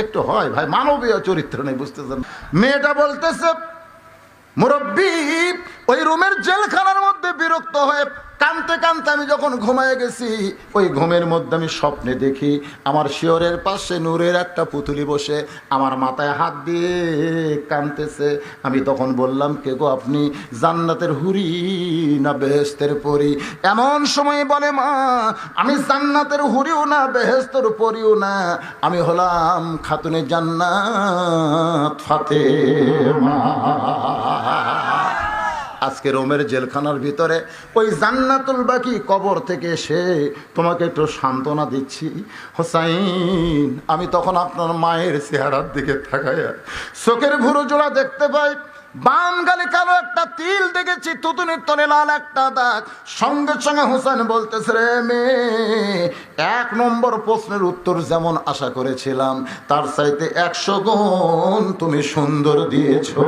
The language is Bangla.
একটু হয় ভাই, মানবীয় চরিত্র নেই, বুঝতেছেন? মেয়েটা বলতেছে, মুরব্বী, ওই রুমের জেলখানার মধ্যে বিরক্ত হয়ে কানতে কানতে আমি যখন ঘুমায় গেছি, ওই ঘুমের মধ্যে আমি স্বপ্নে দেখি আমার শিয়রের পাশে নূরের একটা পুতুলি বসে আমার মাথায় হাত দিয়ে কানতেছে। আমি তখন বললাম, কে গো আপনি? জান্নাতের হুরি না বেহেশতের পরী? এমন সময় বলে, মা আমি জান্নাতের হুরিও না বেহেশতের পরীও না, আমি হলাম খাতুনে জান্নাত ফাতেমা। আজকে রোমের জেলখানার ভিতরে ওই জান্নাতুল বাকি কবর থেকে এসে তোমাকে একটু সান্ত্বনা দিচ্ছি। হোসাইন, আমি তখন আপনার মায়ের চেহারার দিকে তাকাইয়া চোখের ভুরু জোড়া দেখতে পাই, বাম গালে কালো একটা তিল দেখেছি, তুতুনির তলে লাল একটা দাগ। সঙ্গে সঙ্গে হোসেন বলতেছে, রে মেয়ে, 1 নম্বর প্রশ্নের উত্তর যেমন আশা করেছিলাম তার চাইতে 100 গুণ তুমি সুন্দর দিয়েছো।